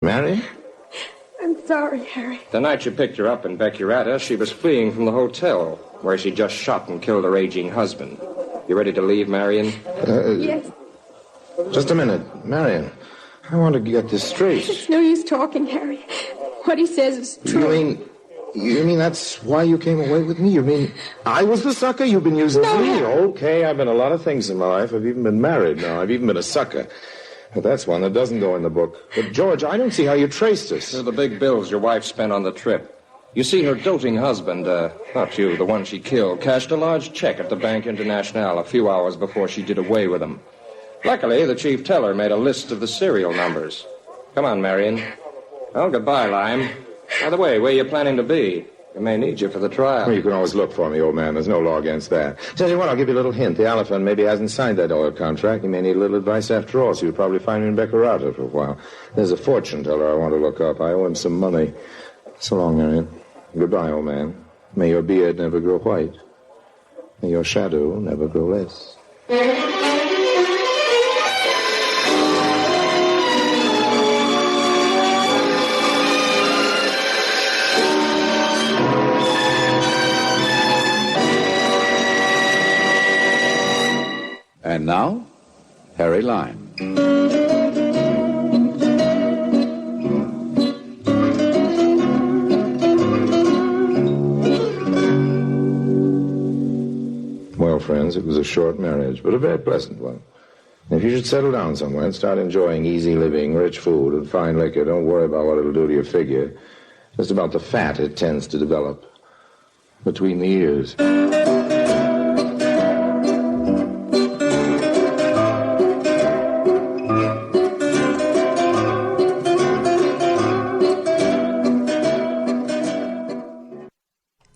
Mary? I'm sorry, Harry. The night you picked her up in Becurata, she was fleeing from the hotel, where she just shot and killed her aging husband. You ready to leave, Marion? Yes. Just a minute. Marion, I want to get this straight. It's no use talking, Harry. What he says is true. You mean that's why you came away with me? You mean I was the sucker? You've been using me? Okay, I've been a lot of things in my life. I've even been married now. I've even been a sucker. But that's one that doesn't go in the book. But, George, I don't see how you traced us. They're the big bills your wife spent on the trip. You see, her doting husband, not you, the one she killed, cashed a large check at the Bank International a few hours before she did away with him. Luckily, the chief teller made a list of the serial numbers. Come on, Marion. Well, goodbye, Lime. By the way, where are you planning to be? We may need you for the trial. Well, you can always look for me, old man. There's no law against that. Tell you what, I'll give you a little hint. The elephant maybe hasn't signed that oil contract. You may need a little advice after all, so you'll probably find me in Becurata for a while. There's a fortune teller I want to look up. I owe him some money. So long, Marion. Goodbye, old man. May your beard never grow white. May your shadow never grow less. And now, Harry Lime. Well, friends, it was a short marriage, but a very pleasant one. If you should settle down somewhere and start enjoying easy living, rich food, and fine liquor, don't worry about what it'll do to your figure. Just about the fat it tends to develop between the ears.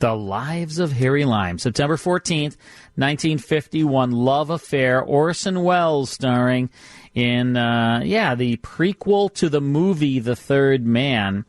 The Lives of Harry Lime, September 14th, 1951, love affair, Orson Welles starring in, the prequel to the movie The Third Man.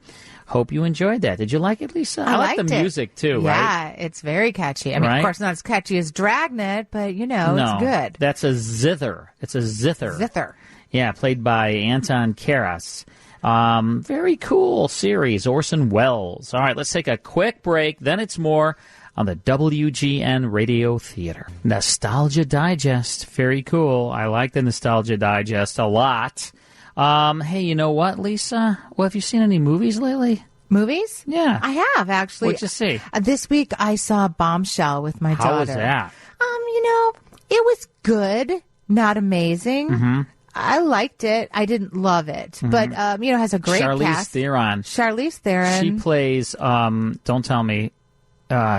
Hope you enjoyed that. Did you like it, Lisa? I liked the music, too, right? Yeah, it's very catchy. I mean, right? Of course, not as catchy as Dragnet, but, it's good. That's a zither. It's a zither. Zither. Yeah, played by Anton Karas. Very cool series, Orson Welles. All right, let's take a quick break. Then it's more on the WGN Radio Theatre. Nostalgia Digest. Very cool. I like the Nostalgia Digest a lot. Hey, you know what, Lisa? Well, have you seen any movies lately? Movies? Yeah. I have, actually. What'd you see? This week I saw Bombshell with my daughter. How was that? It was good, not amazing. Mm-hmm. I liked it. I didn't love it, but has a great cast. Charlize Theron. She plays. Don't tell me.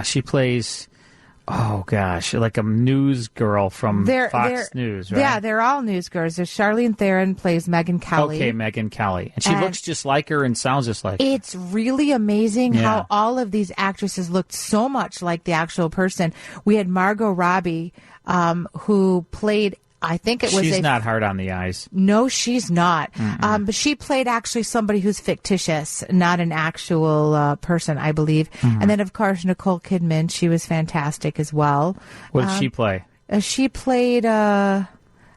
She plays. Oh gosh, like a news girl from Fox News, right? Yeah, they're all news girls. There's Charlize Theron plays Megyn Kelly. Okay, Megyn Kelly, and she looks just like her and sounds just like her. It's really amazing how all of these actresses looked so much like the actual person. We had Margot Robbie, who played. I think it was. She's not hard on the eyes. No, she's not. But she played actually somebody who's fictitious, not an actual person, I believe. Mm-hmm. And then, of course, Nicole Kidman. She was fantastic as well. What did she play? She played. I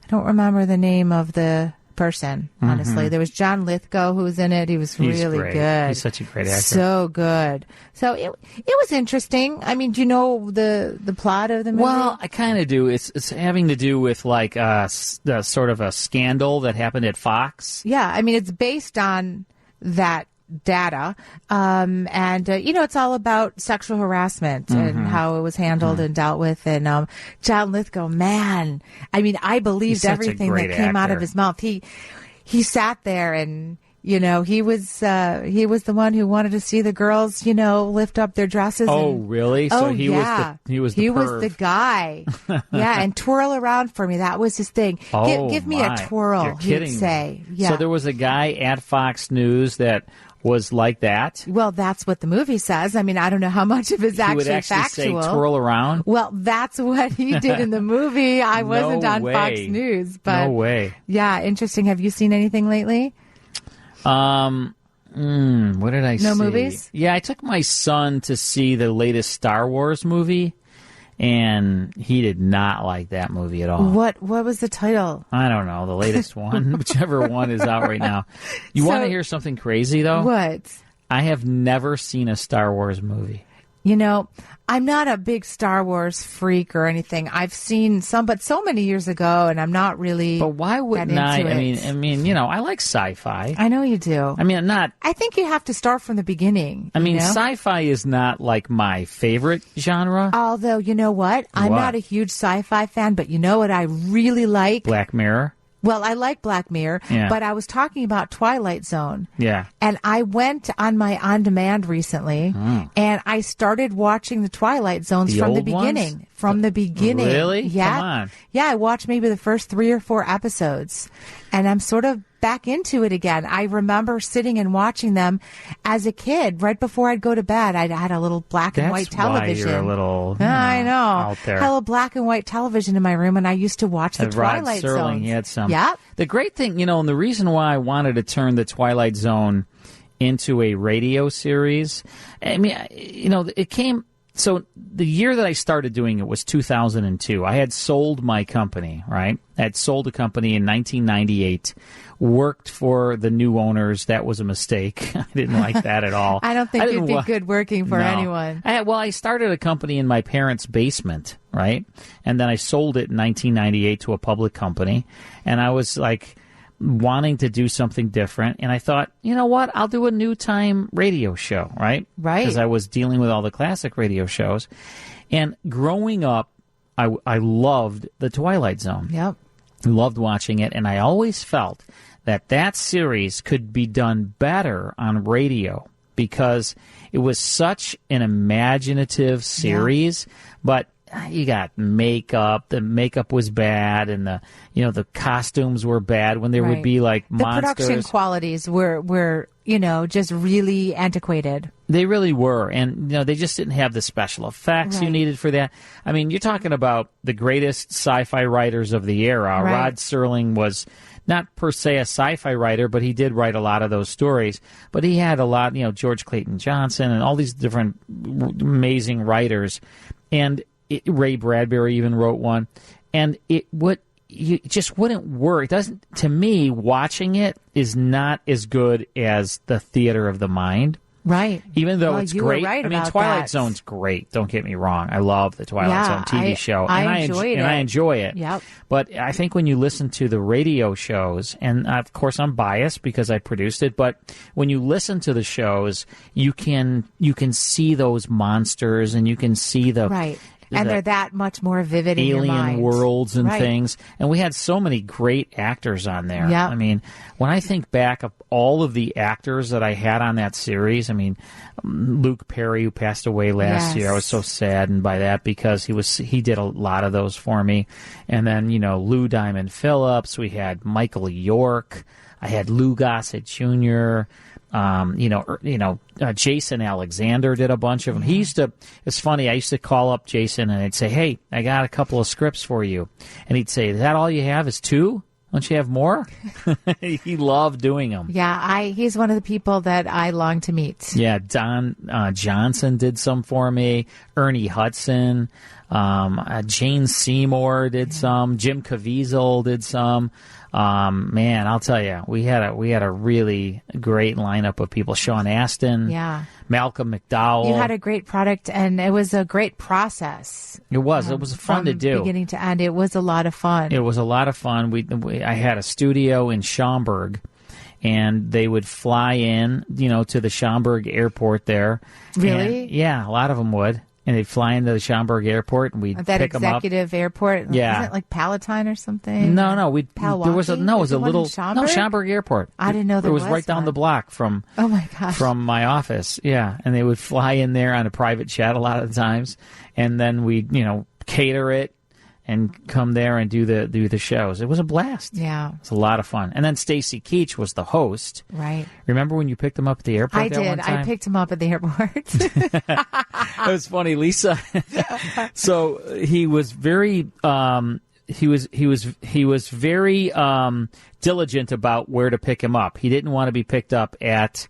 don't remember the name of the person. Honestly, Mm-hmm. there was John Lithgow who was in it. He's really great. good. He's such a great actor. So good. So it was interesting. I mean, do you know the plot of the movie? Well, I kind of do. It's having to do with like the sort of a scandal that happened at Fox. Yeah, I mean, it's based on that data, and it's all about sexual harassment and how it was handled and dealt with. And John Lithgow, man, I mean, I believed everything that came out of his mouth. He sat there and he was the one who wanted to see the girls lift up their dresses. Oh, really? So he was the guy. Yeah, and twirl around for me. That was his thing. Give me a twirl. You're kidding he'd say. Me. Yeah. So there was a guy at Fox News that was like that? Well, that's what the movie says. I mean, I don't know how much of it's actually factual. He would actually say twirl around? Well, that's what he did in the movie. I wasn't on Fox News. But no way. Yeah, interesting. Have you seen anything lately? What did I see? No movies? Yeah, I took my son to see the latest Star Wars movie. and he did not like that movie at all. What was the title? I don't know, the latest one, whichever one is out right now. You want to hear something crazy, though? What? I have never seen a Star Wars movie. You know, I'm not a big Star Wars freak or anything. I've seen some, but so many years ago, and I'm not really. But why wouldn't I? I mean, you know, I like sci-fi. I know you do. I mean, I'm not. I think you have to start from the beginning. I mean, you know? Sci-fi is not like my favorite genre. Although, you know what? I'm not a huge sci-fi fan, but you know what I really like? Black Mirror. Well, I like Black Mirror, but I was talking about Twilight Zone. Yeah. And I went on my on-demand recently, and I started watching the Twilight Zones from the beginning. Ones? From the beginning. Really? Yeah. Come on. Yeah, I watched maybe the first 3 or 4 episodes, and I'm sort of back into it again. I remember sitting and watching them as a kid right before I'd go to bed. I had a little black and white television. Why you're a little, I know. Out there. I had a little black and white television in my room, and I used to watch the Twilight Zone. Rod Serling, he had some. Yeah. The great thing, you know, and the reason why I wanted to turn the Twilight Zone into a radio series, I mean, you know, it came. So the year that I started doing it was 2002. I had sold my company, right? I had sold a company in 1998, worked for the new owners. That was a mistake. I didn't like that at all. I don't think you'd be good working for anyone. I started a company in my parents' basement, right? And then I sold it in 1998 to a public company. And I was like wanting to do something different, and I thought, you know what, I'll do a new time radio show, right? Right. Because I was dealing with all the classic radio shows. And growing up, I loved the Twilight Zone. Yep. Loved watching it, and I always felt that series could be done better on radio because it was such an imaginative series, but you got makeup. The makeup was bad, and the costumes were bad when there would be like monsters. The production qualities were just really antiquated. They really were, and they just didn't have the special effects you needed for that. I mean, you're talking about the greatest sci-fi writers of the era. Right. Rod Serling was not per se a sci-fi writer, but he did write a lot of those stories. But he had a lot, George Clayton Johnson and all these different amazing writers, and Ray Bradbury even wrote one, and it just wouldn't work. It doesn't. To me, watching it is not as good as the theater of the mind. Right. Even though it's great. Right, I mean, Twilight Zone's great. Don't get me wrong. I love the Twilight Zone TV show. I enjoy it. Yep. But I think when you listen to the radio shows, and of course I'm biased because I produced it, but when you listen to the shows, you can see those monsters, and you can see the right. And they're that much more vivid in your mind. Alien worlds and things. And we had so many great actors on there. Yeah. I mean, when I think back of all of the actors that I had on that series, I mean, Luke Perry, who passed away last year, I was so saddened by that because he did a lot of those for me. And then, Lou Diamond Phillips, we had Michael York, I had Lou Gossett Jr., Jason Alexander did a bunch of them. He used to, it's funny, I used to call up Jason and I'd say, hey, I got a couple of scripts for you. And he'd say, is that all you have is 2? Don't you have more? He loved doing them. Yeah, he's one of the people that I long to meet. Yeah, Don Johnson did some for me. Ernie Hudson. Jane Seymour did some. Jim Caviezel did some. Man, I'll tell you, we had a really great lineup of people. Sean Astin, Malcolm McDowell. You had a great product, and it was a great process. It was fun to do, beginning to end. It was a lot of fun. It was a lot of fun. I had a studio in Schaumburg, and they would fly in, to the Schaumburg airport there. Really? And, yeah, a lot of them would. And they'd fly into the Schaumburg airport, and we'd pick them up. That executive airport? Yeah. Isn't it like Palatine or something? No. There was a little Schaumburg? Schaumburg Airport. I didn't know there was. It was right down the block from. Oh my gosh. From my office, yeah. And they would fly in there on a private jet a lot of the times, and then we'd cater it and come there and do the shows. It was a blast. Yeah. It's a lot of fun. And then Stacy Keach was the host. Right. Remember when you picked him up at the airport? I did. One time? I picked him up at the airport. It was funny, Lisa. So he was very he was very diligent about where to pick him up. He didn't want to be picked up at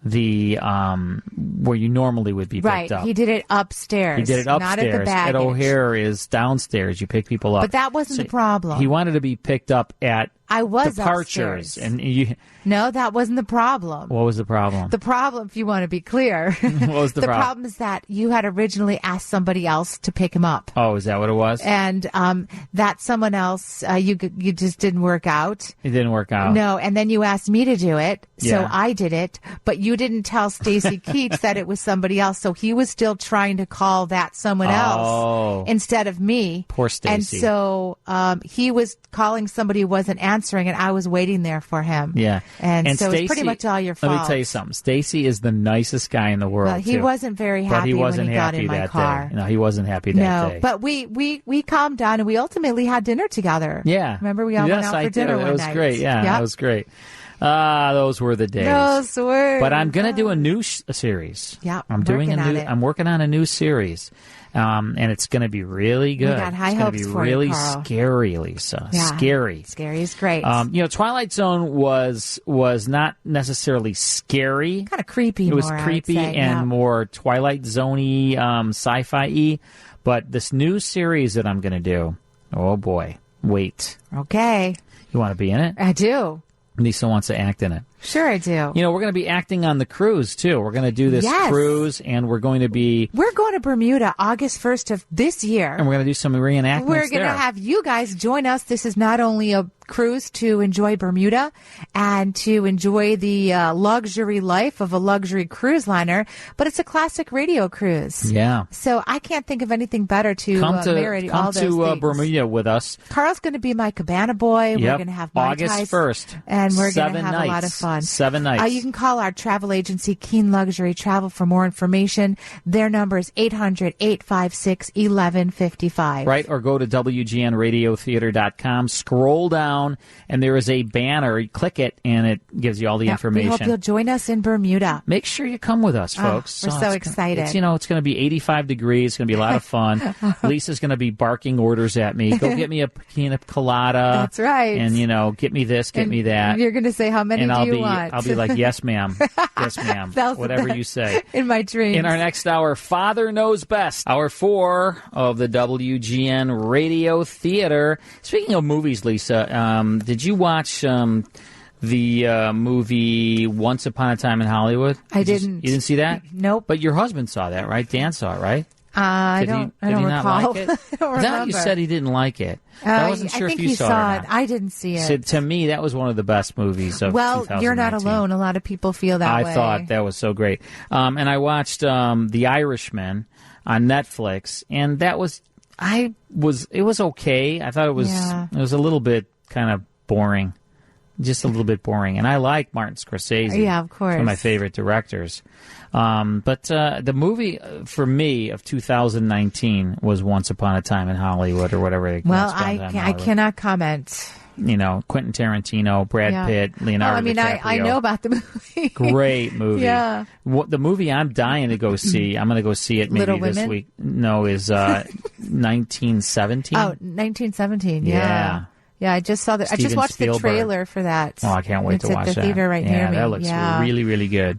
the where you normally would be picked up. He did it upstairs. He did it upstairs. Not at the baggage. At O'Hare is downstairs. You pick people up. But that wasn't the problem. He wanted to be picked up at departures. Upstairs. And No, that wasn't the problem. What was the problem? The problem, if you want to be clear, what was the problem? The problem is that you had originally asked somebody else to pick him up. Oh, is that what it was? And that someone else, you just didn't work out. It didn't work out. No, and then you asked me to do it, so Yeah. I did it. But you didn't tell Stacy Keats that it was somebody else, so he was still trying to call that someone else instead of me. Poor Stacy. And so he was calling somebody who wasn't answering, and I was waiting there for him. Yeah. And so Stacey, it's pretty much all your fault. Let me tell you something. Stacy is the nicest guy in the world. Well, he too. wasn't very But happy he wasn't when he got happy in my that car. day. No, he wasn't happy that day. But we calmed down and we ultimately had dinner together. Yeah. Remember we all went out for dinner one night. That was great. Yeah, Yep. that was great. Those were the days. Those were. But I'm going to do a new series. Yeah, I'm doing working on it. I'm working on a new series. And it's going to be really good. got high it's hopes going to be for you, really Carl. scary, Lisa. Yeah. Scary. Scary is great. Twilight Zone was not necessarily scary. Kind of creepy. It was more, I would creepy say. and Yeah. more Twilight Zone-y, sci-fi-y. But this new series that I'm going to do, oh boy, wait. Okay. You want to be in it? I do. Lisa wants to act in it. Sure, I do. You know, we're going to be acting on the cruise, too. We're going to do this Yes. cruise, and we're going to be... We're going to Bermuda August 1st of this year. And we're going to do some reenactments We're going to there. have you guys join us. This is not only a cruise to enjoy Bermuda and to enjoy the luxury life of a luxury cruise liner, but it's a classic radio cruise. Yeah. So I can't think of anything better to marry all those things. Bermuda with us. Carl's going to be my cabana boy. We're going to have Mai August Tais, 1st. and we're going 7 to have nights. a lot of fun. 7 nights. You can call our travel agency, Keen Luxury Travel, for more information. Their number is 800-856-1155. Right, or go to WGNRadioTheatre.com, scroll down, and there is a banner. You click it, and it gives you all the information. We hope you'll join us in Bermuda. Make sure you come with us, folks. We're so excited. It's going to be 85 degrees. It's going to be a lot of fun. Lisa's going to be barking orders at me. Go get me a pina colada. That's right. And, get me this, get me that. You're going to say, how many and do you want? I'll be like, yes, ma'am. Yes, ma'am. Whatever you say. In my dreams. In our next hour, Father Knows Best. Hour 4 of the WGN Radio Theatre. Speaking of movies, Lisa, did you watch the movie Once Upon a Time in Hollywood? I didn't. You didn't see that? Nope. But your husband saw that, right? Dan saw it, right? I don't recall. Not like it? I don't remember. That you said he didn't like it. I wasn't sure I think if you he saw it or not. I didn't see it. So, to me, that was one of the best movies of 2019. You're not alone. A lot of people feel that way. I thought that was so great. And I watched The Irishman on Netflix, and it was okay. I thought it was a little bit kind of boring. Just a little bit boring. And I like Martin Scorsese. Yeah, of course. One of my favorite directors. But the movie, for me, of 2019 was Once Upon a Time in Hollywood, or whatever they call it. Well, I cannot comment. Quentin Tarantino, Brad Pitt, Leonardo DiCaprio. I know about the movie. Great movie. Yeah. The movie I'm dying to go see, I'm going to go see it maybe Little this Women? week. No, is 1917. Oh, 1917. Yeah. Yeah, I just saw that. I just Steven watched Spielberg. the trailer for that. Oh, I can't wait to watch that. It's at the theater right near me. That looks really, really good.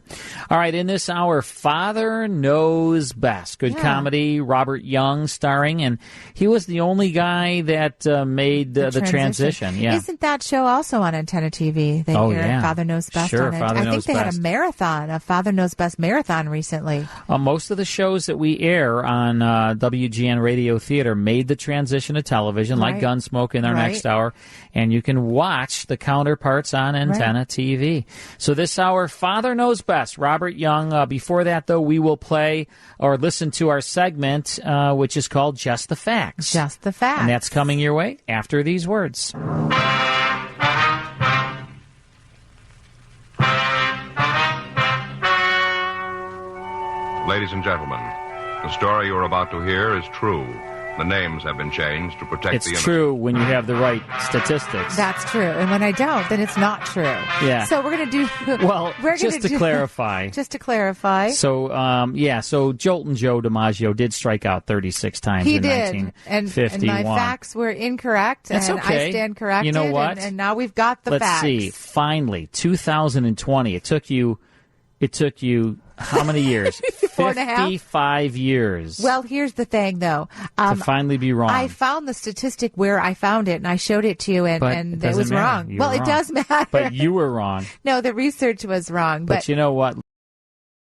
All right, in this hour, Father Knows Best. Good comedy, Robert Young starring, and he was the only guy that made the transition. Yeah. Isn't that show also on Antenna TV? They aired Father Knows Best Sure, on it. Father I Knows think they had Best. a Father Knows Best marathon recently. Most of the shows that we air on WGN Radio Theatre made the transition to television, like Gunsmoke in our next hour, and you can watch the counterparts on Antenna TV. So this hour, Father Knows Best, Robert Young. Before that, though, we will play or listen to our segment, which is called Just the Facts. Just the Facts. And that's coming your way after these words. Ladies and gentlemen, the story you're about to hear is true. The names have been changed to protect the innocent. It's true when you have the right statistics. That's true. And when I don't, then it's not true. Yeah. So we're going to do... Well, just to clarify. Just to clarify. So, so Jolton Joe DiMaggio did strike out 36 times He in did. 1951. And my facts were incorrect. That's and okay. I stand corrected. You know what? And now we've got the Let's facts. see. Finally, 2020. It took you It took you how many years? 55 years. Well, here's the thing, though. To finally be wrong. I found the statistic where I found it, and I showed it to you, and it was wrong. Well, it does matter. But you were wrong. No, the research was wrong. But you know what?